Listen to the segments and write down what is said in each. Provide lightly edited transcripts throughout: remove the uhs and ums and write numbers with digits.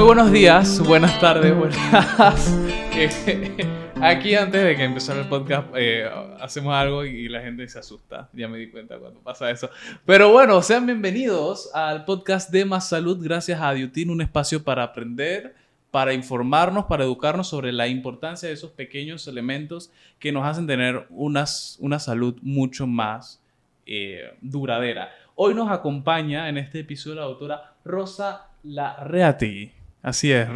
Muy buenos días, buenas tardes, buenas. Aquí antes de que empezara el podcast hacemos algo y la gente se asusta. Ya me di cuenta cuando pasa eso. Pero bueno, sean bienvenidos al podcast de Más Salud gracias a Diotin, un espacio para aprender, para informarnos, para educarnos sobre la importancia de esos pequeños elementos que nos hacen tener una salud mucho más duradera. Hoy nos acompaña en este episodio la doctora Rosa Larreategui. Así es,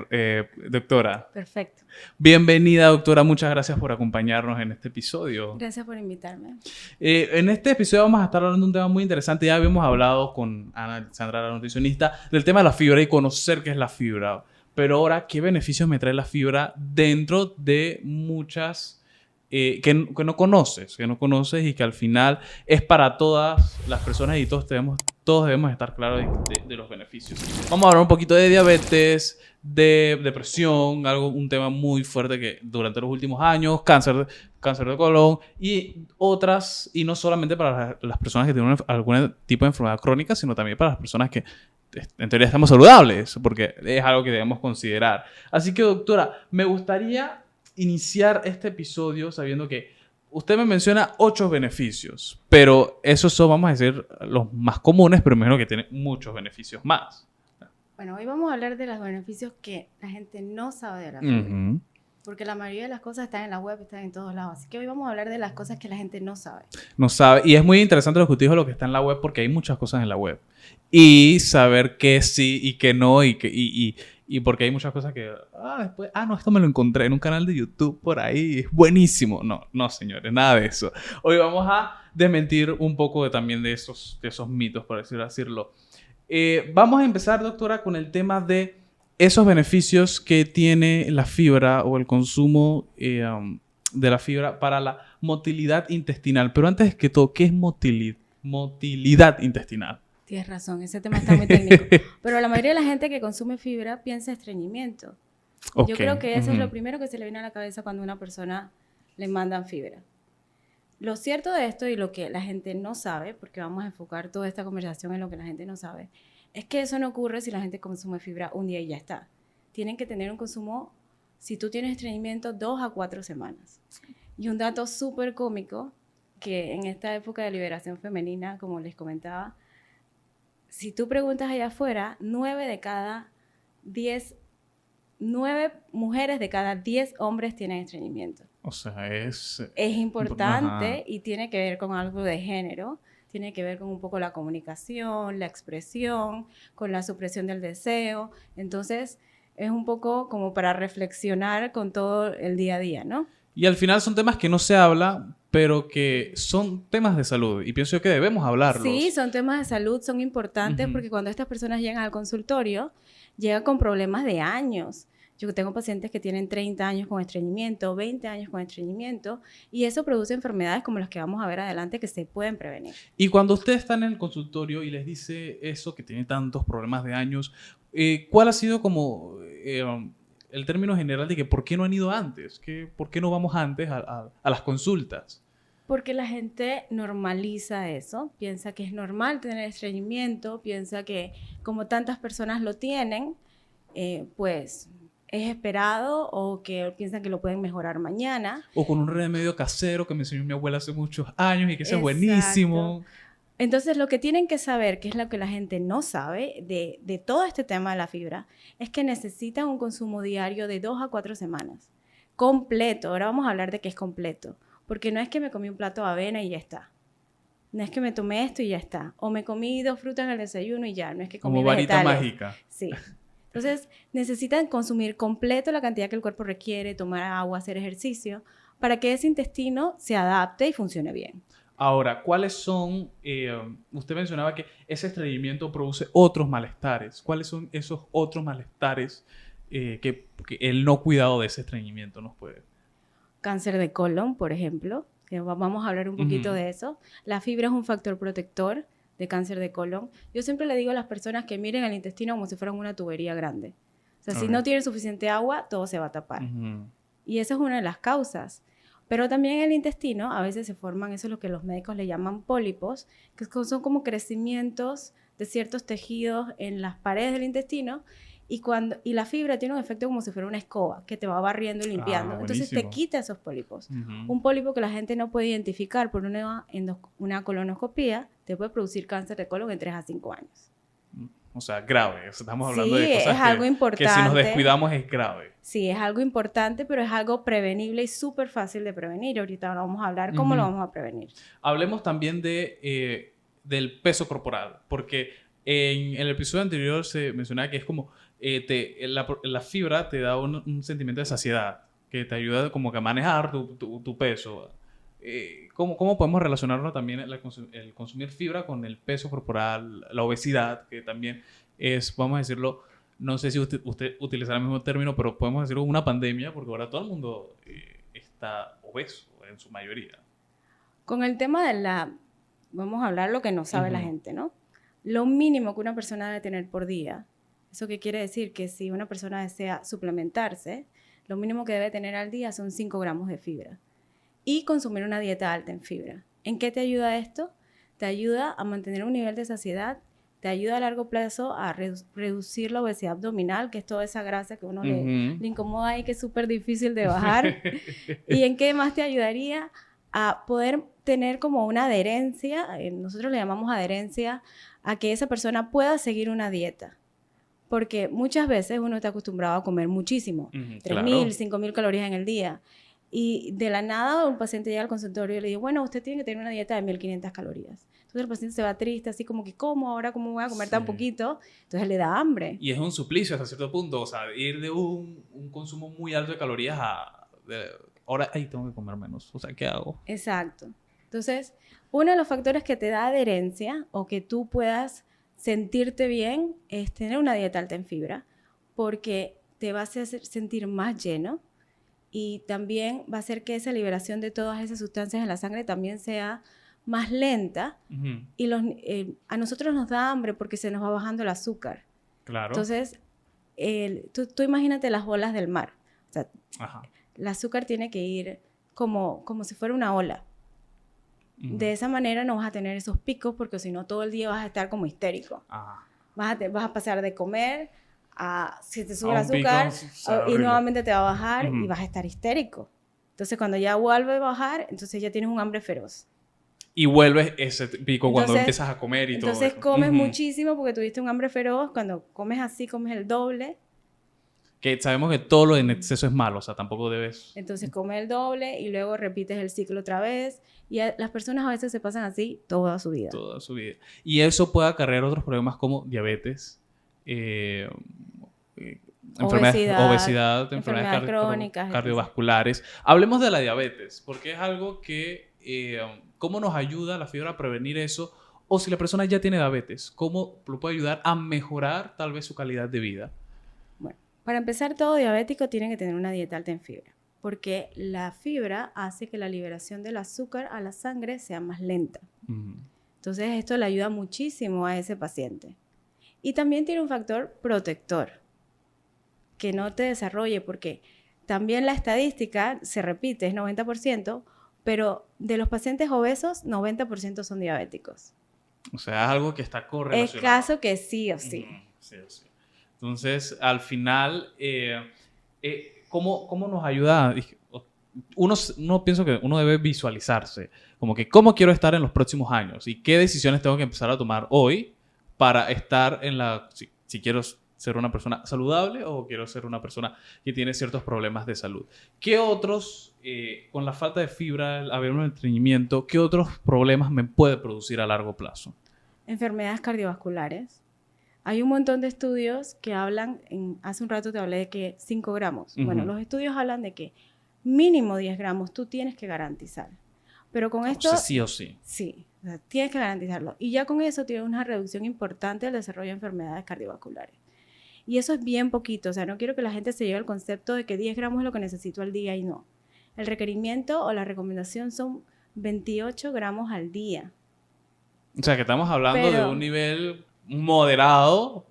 doctora. Perfecto. Bienvenida, doctora. Muchas gracias por acompañarnos en este episodio. Gracias por invitarme. En este episodio vamos a estar hablando de un tema muy interesante. Ya habíamos hablado con Ana Alexandra, la nutricionista, del tema de la fibra y conocer qué es la fibra. Pero ahora, ¿qué beneficios me trae la fibra dentro de muchas que no conoces y que al final es para todas las personas y todos debemos estar claros de los beneficios? Vamos a hablar un poquito de diabetes, de depresión, un tema muy fuerte que durante los últimos años, cáncer de colon y otras, y no solamente para las personas que tienen algún tipo de enfermedad crónica, sino también para las personas que en teoría estamos saludables, porque es algo que debemos considerar. Así que, doctora, me gustaría iniciar este episodio sabiendo que usted me menciona 8 beneficios, pero esos son, vamos a decir, los más comunes, pero me imagino que tienen muchos beneficios más. Bueno, hoy vamos a hablar de los beneficios que la gente no sabe de la fibra. Uh-huh. Porque la mayoría de las cosas están en la web, están en todos lados. Así que hoy vamos a hablar de las cosas que la gente no sabe. No sabe. Y es muy interesante lo que usted dijo, lo que está en la web, porque hay muchas cosas en la web. Y saber qué sí y qué no, y porque hay muchas cosas que... no, esto me lo encontré en un canal de YouTube por ahí. Es buenísimo. No, señores, nada de eso. Hoy vamos a desmentir un poco también de esos mitos, por decirlo. Vamos a empezar, doctora, con el tema de esos beneficios que tiene la fibra o el consumo de la fibra para la motilidad intestinal. Pero antes que todo, ¿qué es motilidad intestinal? Tienes razón, ese tema está muy técnico. Pero la mayoría de la gente que consume fibra piensa estreñimiento. Okay. Yo creo que eso es lo primero que se le viene a la cabeza cuando a una persona le mandan fibra. Lo cierto de esto y lo que la gente no sabe, porque vamos a enfocar toda esta conversación en lo que la gente no sabe, es que eso no ocurre si la gente consume fibra un día y ya está. Tienen que tener un consumo, si tú tienes estreñimiento, 2 a 4 semanas. Y un dato súper cómico, que en esta época de liberación femenina, como les comentaba, si tú preguntas allá afuera, 9 mujeres de cada 10 hombres tienen estreñimiento. O sea, es importante y tiene que ver con algo de género. Tiene que ver con un poco la comunicación, la expresión, con la supresión del deseo. Entonces, es un poco como para reflexionar con todo el día a día, ¿no? Y al final son temas que no se habla, pero que son temas de salud. Y pienso que debemos hablarlos. Sí, son temas de salud, son importantes porque cuando estas personas llegan al consultorio, llegan con problemas de años. Yo tengo pacientes que tienen 30 años con estreñimiento, 20 años con estreñimiento, y eso produce enfermedades como las que vamos a ver adelante que se pueden prevenir. Y cuando usted está en el consultorio y les dice eso, que tiene tantos problemas de años, ¿cuál ha sido como el término general de que por qué no han ido antes? ¿Por qué no vamos antes a las consultas? Porque la gente normaliza eso, piensa que es normal tener estreñimiento, piensa que como tantas personas lo tienen, pues es esperado o que piensan que lo pueden mejorar mañana. O con un remedio casero que me enseñó mi abuela hace muchos años y que eso es buenísimo. Entonces, lo que tienen que saber, que es lo que la gente no sabe de todo este tema de la fibra, es que necesitan un consumo diario de 2 a 4 semanas. Completo. Ahora vamos a hablar de qué es completo. Porque no es que me comí un plato de avena y ya está. No es que me tomé esto y ya está. O me comí 2 frutas en el desayuno y ya. No es que comí vegetales. Como varita mágica. Sí. Entonces, necesitan consumir completo la cantidad que el cuerpo requiere, tomar agua, hacer ejercicio, para que ese intestino se adapte y funcione bien. Ahora, ¿cuáles son? Usted mencionaba que ese estreñimiento produce otros malestares. ¿Cuáles son esos otros malestares que el no cuidado de ese estreñimiento nos puede? Cáncer de colon, por ejemplo. Vamos a hablar un poquito de eso. La fibra es un factor protector de cáncer de colon. Yo siempre le digo a las personas que miren el intestino como si fueran una tubería grande. O sea, si no tienen suficiente agua, todo se va a tapar. Y esa es una de las causas. Pero también en el intestino a veces se forman, eso es lo que los médicos le llaman pólipos, que son como crecimientos de ciertos tejidos en las paredes del intestino Y la fibra tiene un efecto como si fuera una escoba que te va barriendo y limpiando. Entonces te quita esos pólipos. Un pólipo que la gente no puede identificar por una colonoscopía te puede producir cáncer de colon en 3 a 5 años. O sea, grave. Estamos hablando de cosas es algo importante. Que si nos descuidamos es grave. Sí, es algo importante, pero es algo prevenible y súper fácil de prevenir. Ahorita vamos a hablar cómo lo vamos a prevenir. Hablemos también del peso corporal, porque en el episodio anterior se mencionaba que es como la fibra te da un sentimiento de saciedad, que te ayuda como que a manejar tu peso. ¿Cómo podemos relacionarlo también el consumir fibra con el peso corporal, la obesidad, que también es, vamos a decirlo, no sé si usted utilizará el mismo término, pero podemos decirlo una pandemia, porque ahora todo el mundo está obeso en su mayoría. Con el tema vamos a hablar lo que no sabe la gente, ¿no? Lo mínimo que una persona debe tener por día, ¿eso qué quiere decir? Que si una persona desea suplementarse, lo mínimo que debe tener al día son 5 gramos de fibra. Y consumir una dieta alta en fibra. ¿En qué te ayuda esto? Te ayuda a mantener un nivel de saciedad, te ayuda a largo plazo a reducir la obesidad abdominal, que es toda esa grasa que uno le incomoda y que es súper difícil de bajar. ¿Y en qué más te ayudaría? A poder tener como una adherencia, nosotros le llamamos adherencia, a que esa persona pueda seguir una dieta. Porque muchas veces uno está acostumbrado a comer muchísimo, 3.000, 5.000 calorías en el día. Y de la nada un paciente llega al consultorio y le digo, bueno, usted tiene que tener una dieta de 1.500 calorías. Entonces el paciente se va triste, así como que, ¿cómo voy a comer tan poquito? Entonces le da hambre. Y es un suplicio hasta cierto punto, o sea, ir de un consumo muy alto de calorías ahora, tengo que comer menos, o sea, ¿qué hago? Exacto. Entonces, uno de los factores que te da adherencia o que tú puedas sentirte bien es tener una dieta alta en fibra, porque te va a hacer sentir más lleno. Y también va a hacer que esa liberación de todas esas sustancias en la sangre también sea más lenta. Y a nosotros nos da hambre porque se nos va bajando el azúcar. Claro. Entonces, tú imagínate las olas del mar. O sea, el azúcar tiene que ir como si fuera una ola. De esa manera no vas a tener esos picos porque si no todo el día vas a estar como histérico. Vas a pasar de comer si te sube el azúcar y nuevamente te va a bajar y vas a estar histérico. Entonces cuando ya vuelve a bajar, entonces ya tienes un hambre feroz. Y vuelves ese pico cuando empiezas a comer y todo eso. Entonces comes muchísimo porque tuviste un hambre feroz. Cuando comes así, comes el doble. Que sabemos que todo lo en exceso es malo, o sea, tampoco debes... Entonces comes el doble y luego repites el ciclo otra vez. Y las personas a veces se pasan así toda su vida. Toda su vida. Y eso puede acarrear otros problemas como diabetes, obesidad, enfermedades crónicas, cardiovasculares. Hablemos de la diabetes, porque es algo que, ¿cómo nos ayuda la fibra a prevenir eso? O si la persona ya tiene diabetes, ¿cómo lo puede ayudar a mejorar tal vez su calidad de vida? Bueno, para empezar, todo diabético tiene que tener una dieta alta en fibra, porque la fibra hace que la liberación del azúcar a la sangre sea más lenta. Entonces, esto le ayuda muchísimo a ese paciente. Y también tiene un factor protector, que no te desarrolle, porque también la estadística se repite, es 90%, pero de los pacientes obesos, 90% son diabéticos. O sea, es algo que está correlacionado. Es caso que sí o sí. Sí o sí. Entonces, al final, ¿cómo nos ayuda? Uno pienso que uno debe visualizarse, como que cómo quiero estar en los próximos años y qué decisiones tengo que empezar a tomar hoy para estar en si quiero ser una persona saludable o quiero ser una persona que tiene ciertos problemas de salud. ¿Qué otros, con la falta de fibra, el haber un estreñimiento, qué otros problemas me puede producir a largo plazo? Enfermedades cardiovasculares. Hay un montón de estudios que hablan, hace un rato te hablé de que 5 gramos. Bueno, los estudios hablan de que mínimo 10 gramos tú tienes que garantizar. Pero con esto... O sea, sí o sí. Sí, o sea, tienes que garantizarlo. Y ya con eso tienes una reducción importante del desarrollo de enfermedades cardiovasculares. Y eso es bien poquito. O sea, no quiero que la gente se lleve al concepto de que 10 gramos es lo que necesito al día y no. El requerimiento o la recomendación son 28 gramos al día. O sea, que estamos hablando de un nivel moderado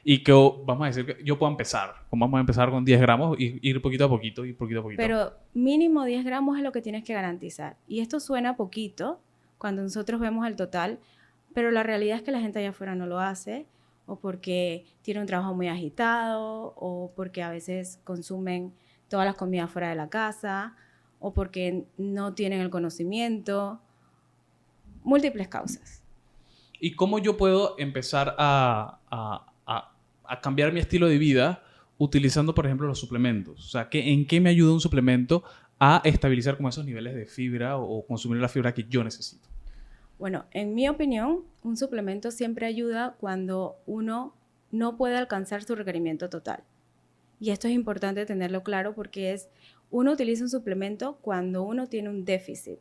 y que vamos a decir que yo puedo empezar. Vamos a empezar con 10 gramos y ir poquito a poquito y poquito a poquito. Pero mínimo 10 gramos es lo que tienes que garantizar. Y esto suena poquito cuando nosotros vemos el total, pero la realidad es que la gente allá afuera no lo hace o porque tienen un trabajo muy agitado, o porque a veces consumen todas las comidas fuera de la casa, o porque no tienen el conocimiento. Múltiples causas. ¿Y cómo yo puedo empezar a cambiar mi estilo de vida utilizando, por ejemplo, los suplementos? O sea, ¿en qué me ayuda un suplemento a estabilizar como esos niveles de fibra o consumir la fibra que yo necesito? Bueno, en mi opinión, un suplemento siempre ayuda cuando uno no puede alcanzar su requerimiento total. Y esto es importante tenerlo claro porque uno utiliza un suplemento cuando uno tiene un déficit.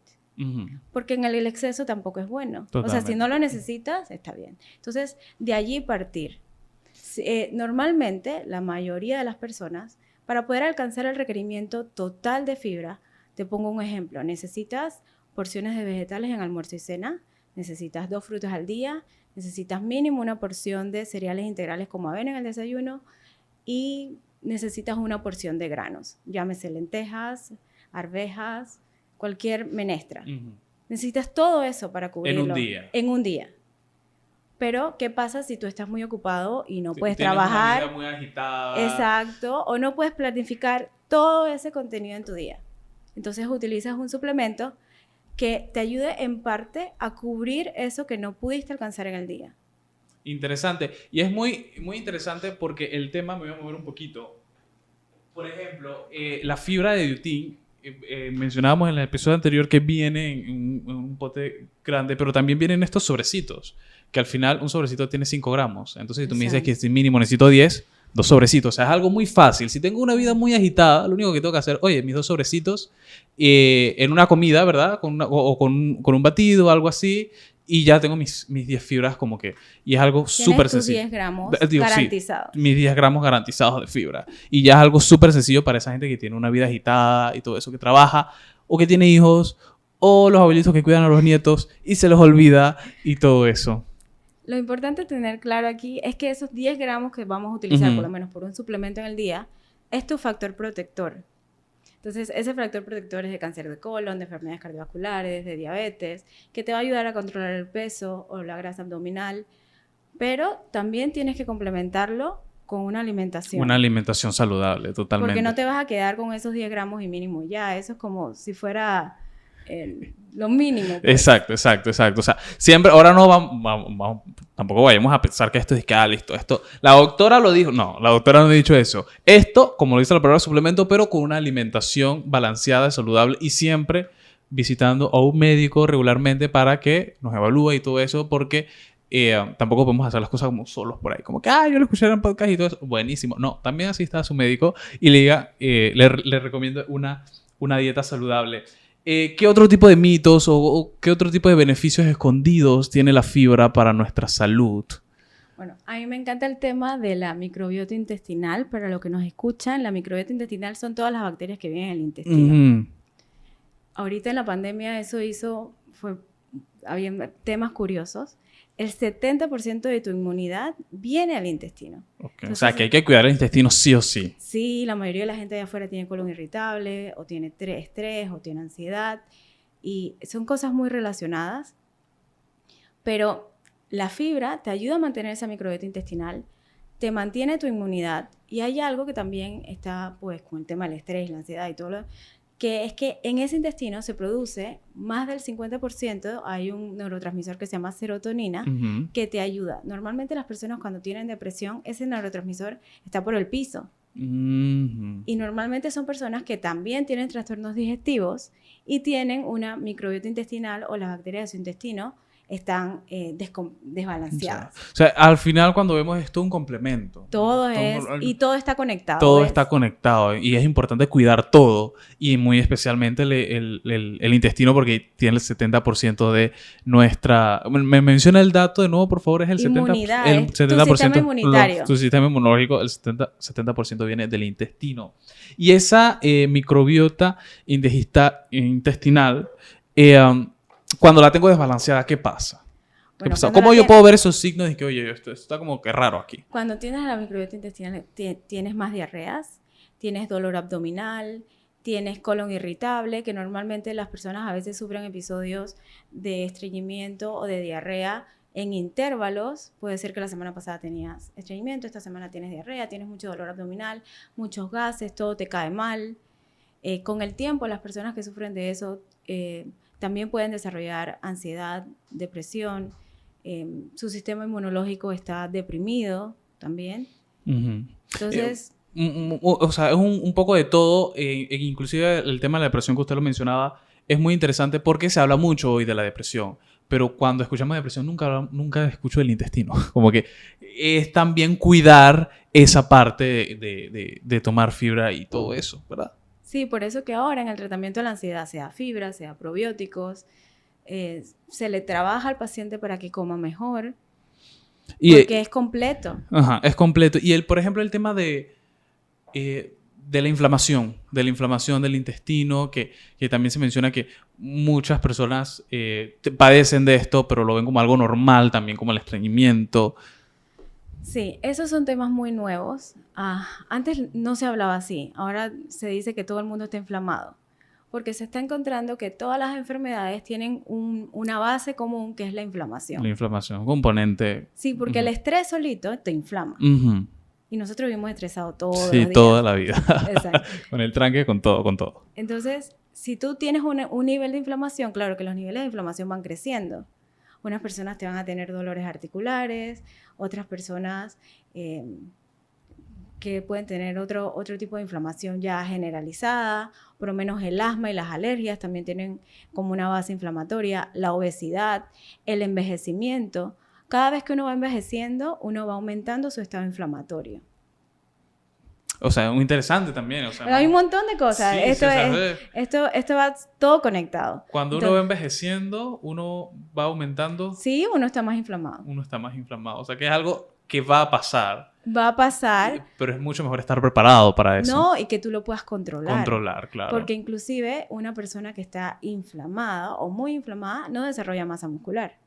Porque en el exceso tampoco es bueno. Totalmente. O sea, si no lo necesitas, está bien. Entonces, de allí partir. Normalmente, la mayoría de las personas, para poder alcanzar el requerimiento total de fibra, te pongo un ejemplo, necesitas porciones de vegetales en almuerzo y cena, necesitas 2 frutas al día, necesitas mínimo una porción de cereales integrales como avena en el desayuno y necesitas una porción de granos, llámese lentejas, arvejas, cualquier menestra. Necesitas todo eso para cubrirlo. En un día. En un día. Pero, ¿qué pasa si tú estás muy ocupado y no puedes trabajar? Una vida muy agitada. Exacto. O no puedes planificar todo ese contenido en tu día. Entonces, utilizas un suplemento que te ayude en parte a cubrir eso que no pudiste alcanzar en el día. Interesante. Y es muy, muy interesante porque el tema, me voy a mover un poquito. Por ejemplo, la fibra de biotín, mencionábamos en el episodio anterior que viene en un pote grande, pero también vienen estos sobrecitos, que al final un sobrecito tiene 5 gramos. Entonces, si tú me dices que si mínimo necesito 10, 2 sobrecitos. O sea, es algo muy fácil. Si tengo una vida muy agitada, lo único que tengo que hacer, oye, mis 2 sobrecitos en una comida, ¿verdad? Con un batido o algo así, y ya tengo mis 10 fibras como que... Y es algo súper sencillo. 10 gramos garantizados. Sí, mis 10 gramos garantizados de fibra. Y ya es algo súper sencillo para esa gente que tiene una vida agitada y todo eso, que trabaja, o que tiene hijos, o los abuelitos que cuidan a los nietos y se los olvida y todo eso. Lo importante tener claro aquí es que esos 10 gramos que vamos a utilizar, por lo menos por un suplemento en el día, es tu factor protector. Entonces, ese factor protector es de cáncer de colon, de enfermedades cardiovasculares, de diabetes, que te va a ayudar a controlar el peso o la grasa abdominal, pero también tienes que complementarlo con una alimentación. Una alimentación saludable, totalmente. Porque no te vas a quedar con esos 10 gramos y mínimo ya, eso es como si fuera... lo mínimo. Pues. Exacto. O sea, siempre, ahora no vamos, tampoco vayamos a pensar que esto es que, listo, esto. La doctora lo dijo. No, la doctora no ha dicho eso. Esto, como lo dice la palabra suplemento, pero con una alimentación balanceada, saludable y siempre visitando a un médico regularmente para que nos evalúe y todo eso, porque tampoco podemos hacer las cosas como solos por ahí. Como que, yo lo escuché en podcast y todo eso. Buenísimo. No, también asista a su médico y le diga, le recomiendo una dieta saludable. ¿Qué otro tipo de mitos o qué otro tipo de beneficios escondidos tiene la fibra para nuestra salud? Bueno, a mí me encanta el tema de la microbiota intestinal. Para los que nos escuchan, la microbiota intestinal son todas las bacterias que viven en el intestino. Ahorita en la pandemia había temas curiosos. El 70% de tu inmunidad viene al intestino. Okay. Entonces, o sea, que hay que cuidar el intestino sí o sí. Sí, la mayoría de la gente de afuera tiene colon irritable, o tiene estrés, o tiene ansiedad. Y son cosas muy relacionadas. Pero la fibra te ayuda a mantener esa microbiota intestinal, te mantiene tu inmunidad. Y hay algo que también está, pues, con el tema del estrés, la ansiedad y todo lo que es que en ese intestino se produce más del 50%, hay un neurotransmisor que se llama serotonina, que te ayuda. Normalmente las personas cuando tienen depresión, ese neurotransmisor está por el piso. Y normalmente son personas que también tienen trastornos digestivos y tienen una microbiota intestinal o las bacterias de su intestino están desbalanceadas. O sea, al final cuando vemos esto es un complemento. Y todo está conectado. Todo está conectado y es importante cuidar todo y muy especialmente el intestino porque tiene el 70% de nuestra... ¿Me menciona el dato de nuevo, por favor? Es el inmunidad, 70%. El 70%, tu sistema inmunitario. Tu sistema inmunológico, el 70% viene del intestino. Y esa microbiota intestinal... cuando la tengo desbalanceada, ¿qué pasa? Bueno, ¿cómo yo puedo ver esos signos de que, oye, esto está como que raro aquí? Cuando tienes la microbiota intestinal, tienes más diarreas, tienes dolor abdominal, tienes colon irritable, que normalmente las personas a veces sufren episodios de estreñimiento o de diarrea en intervalos. Puede ser que la semana pasada tenías estreñimiento, esta semana tienes diarrea, tienes mucho dolor abdominal, muchos gases, todo te cae mal. Con el tiempo, las personas que sufren de eso también pueden desarrollar ansiedad, depresión. Su sistema inmunológico está deprimido también. Uh-huh. Entonces... o sea, es un poco de todo. Inclusive el tema de la depresión que usted lo mencionaba es muy interesante porque se habla mucho hoy de la depresión. Pero cuando escuchamos depresión nunca escucho del intestino. Como que es también cuidar esa parte de tomar fibra y todo eso, ¿verdad? Sí, por eso que ahora en el tratamiento de la ansiedad, sea fibra, sea probióticos, se le trabaja al paciente para que coma mejor, porque es completo. Ajá, es completo. Y por ejemplo, el tema de la inflamación del intestino, que también se menciona que muchas personas padecen de esto, pero lo ven como algo normal, también como el estreñimiento. Sí, esos son temas muy nuevos. Antes no se hablaba así, ahora se dice que todo el mundo está inflamado, porque se está encontrando que todas las enfermedades tienen una base común, que es la inflamación. La inflamación, un componente. Sí, porque el estrés solito te inflama. Uh-huh. Y nosotros vivimos estresados todos los días. Sí, toda la vida. Exacto. Con el tranque, con todo. Entonces, si tú tienes un nivel de inflamación, claro que los niveles de inflamación van creciendo. Unas personas te van a tener dolores articulares, otras personas que pueden tener otro tipo de inflamación ya generalizada, por lo menos el asma y las alergias también tienen como una base inflamatoria, la obesidad, el envejecimiento. Cada vez que uno va envejeciendo, uno va aumentando su estado inflamatorio. O sea, muy interesante también. O sea, pero hay un montón de cosas. Sí, esto va todo conectado. Cuando uno va envejeciendo, uno va aumentando. Sí, uno está más inflamado. O sea, que es algo que va a pasar. Va a pasar. Pero es mucho mejor estar preparado para eso. No, y que tú lo puedas controlar. Controlar, claro. Porque inclusive una persona que está inflamada o muy inflamada no desarrolla masa muscular.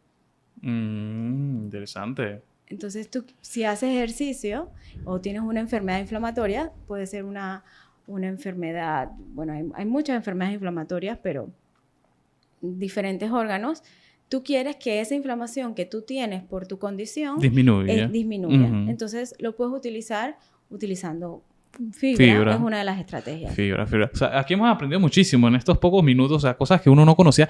Interesante. Entonces tú, si haces ejercicio o tienes una enfermedad inflamatoria, puede ser una enfermedad, bueno, hay muchas enfermedades inflamatorias, pero diferentes órganos, tú quieres que esa inflamación que tú tienes por tu condición disminuya. Uh-huh. Entonces lo puedes utilizar utilizando fibra, es una de las estrategias. Fibra. O sea, aquí hemos aprendido muchísimo en estos pocos minutos, o sea, cosas que uno no conocía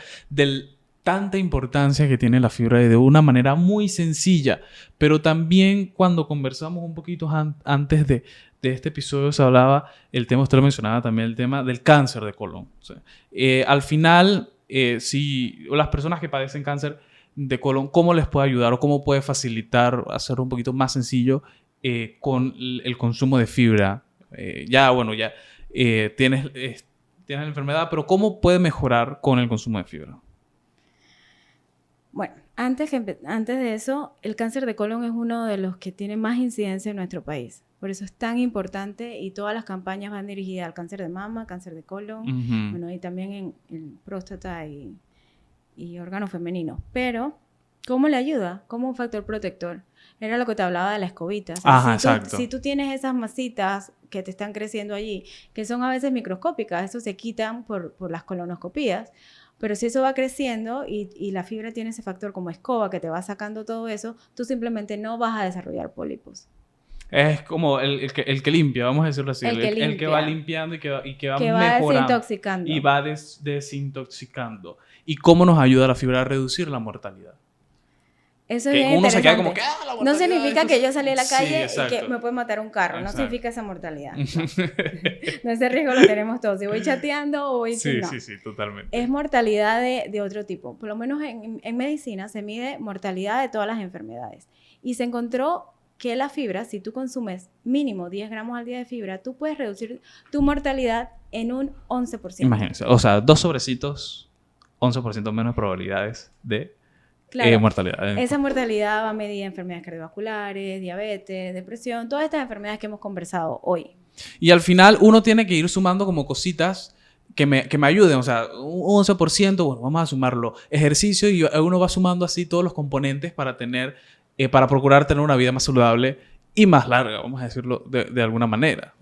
tanta importancia que tiene la fibra de una manera muy sencilla, pero también cuando conversamos un poquito antes de este episodio se hablaba, usted lo mencionaba también, el tema del cáncer de colon. O sea, al final, si las personas que padecen cáncer de colon, ¿cómo les puede ayudar o cómo puede facilitar, hacerlo un poquito más sencillo con el consumo de fibra? Tienes la enfermedad, pero ¿cómo puede mejorar con el consumo de fibra? Bueno, antes de eso, el cáncer de colon es uno de los que tiene más incidencia en nuestro país. Por eso es tan importante y todas las campañas van dirigidas al cáncer de mama, cáncer de colon, uh-huh. Bueno, y también en próstata y órganos femeninos. Pero, ¿cómo le ayuda? Como un factor protector. Era lo que te hablaba de la escobita. O sea, ajá, exacto. Si tú tienes esas masitas que te están creciendo allí, que son a veces microscópicas, eso se quitan por las colonoscopías. Pero si eso va creciendo y la fibra tiene ese factor como escoba que te va sacando todo eso, tú simplemente no vas a desarrollar pólipos. Es como el que limpia, vamos a decirlo así. El que va limpiando y que va mejorando. Desintoxicando. Y va desintoxicando. ¿Y cómo nos ayuda la fibra a reducir la mortalidad? Eso es bien interesante. Se queda como que, la mortalidad. No significa que yo salí a la calle sí, y que me puede matar un carro. Exacto. No significa esa mortalidad. No, ese riesgo lo tenemos todos. Si voy chateando o voy... Sí, no. sí, totalmente. Es mortalidad de otro tipo. Por lo menos en medicina se mide mortalidad de todas las enfermedades. Y se encontró que la fibra, si tú consumes mínimo 10 gramos al día de fibra, tú puedes reducir tu mortalidad en un 11%. Imagínense. O sea, 2 sobrecitos, 11% menos probabilidades de... Claro, mortalidad. Esa mortalidad va a medir enfermedades cardiovasculares, diabetes, depresión, todas estas enfermedades que hemos conversado hoy. Y al final uno tiene que ir sumando como cositas que me ayuden. O sea, un 11%, bueno, vamos a sumarlo. Ejercicio y uno va sumando así todos los componentes para procurar tener una vida más saludable y más larga, vamos a decirlo de alguna manera.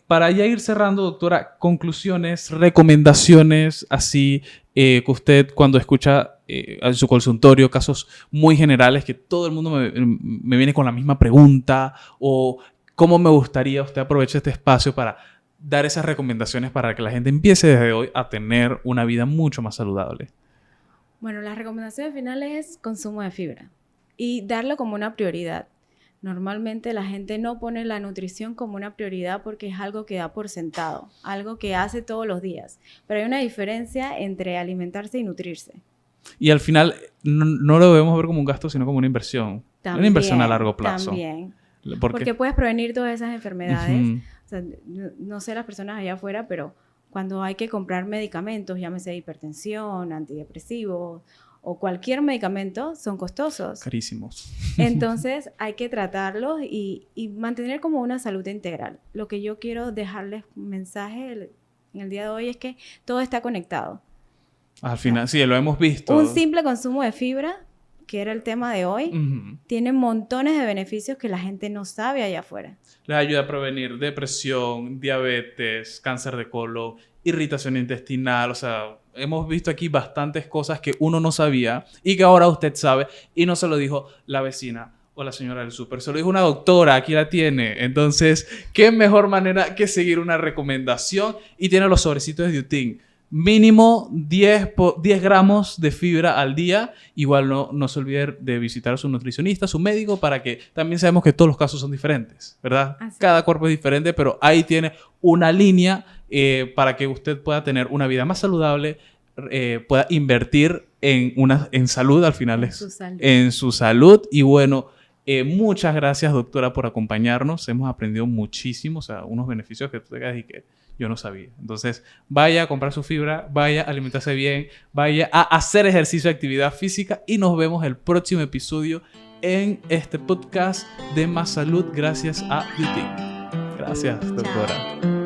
Para ya ir cerrando, doctora, conclusiones, recomendaciones, así que usted cuando escucha en su consultorio, casos muy generales que todo el mundo me viene con la misma pregunta, o cómo me gustaría usted aproveche este espacio para dar esas recomendaciones para que la gente empiece desde hoy a tener una vida mucho más saludable. Bueno, las recomendaciones finales es consumo de fibra y darlo como una prioridad. Normalmente la gente no pone la nutrición como una prioridad porque es algo que da por sentado, algo que hace todos los días. Pero hay una diferencia entre alimentarse y nutrirse. Y al final no lo debemos ver como un gasto, sino como una inversión. También, una inversión a largo plazo. También. Porque puedes prevenir todas esas enfermedades. Uh-huh. O sea, no sé las personas allá afuera, pero cuando hay que comprar medicamentos, llámese hipertensión, antidepresivos o cualquier medicamento, son costosos. Carísimos. Entonces hay que tratarlos y mantener como una salud integral. Lo que yo quiero dejarles un mensaje en el día de hoy es que todo está conectado. Al final, sí, lo hemos visto. Un simple consumo de fibra, que era el tema de hoy, uh-huh, tiene montones de beneficios que la gente no sabe allá afuera. Les ayuda a prevenir depresión, diabetes, cáncer de colon, irritación intestinal. O sea, hemos visto aquí bastantes cosas que uno no sabía y que ahora usted sabe y no se lo dijo la vecina o la señora del súper. Se lo dijo una doctora, aquí la tiene. Entonces, ¿qué mejor manera que seguir una recomendación? Y tiene los sobrecitos de Dutin. Mínimo 10 gramos de fibra al día. Igual no se olvide de visitar a su nutricionista, su médico, para que también sabemos que todos los casos son diferentes, ¿verdad? Así. Cada cuerpo es diferente, pero ahí tiene una línea para que usted pueda tener una vida más saludable, pueda invertir en salud al final. En su salud. Y bueno, muchas gracias, doctora, por acompañarnos. Hemos aprendido muchísimo, o sea, unos beneficios que tú tengas y que yo no sabía. Entonces, vaya a comprar su fibra, vaya a alimentarse bien, vaya a hacer ejercicio de actividad física y nos vemos el próximo episodio en este podcast de Más Salud gracias a Dutin. Gracias, doctora. Chao.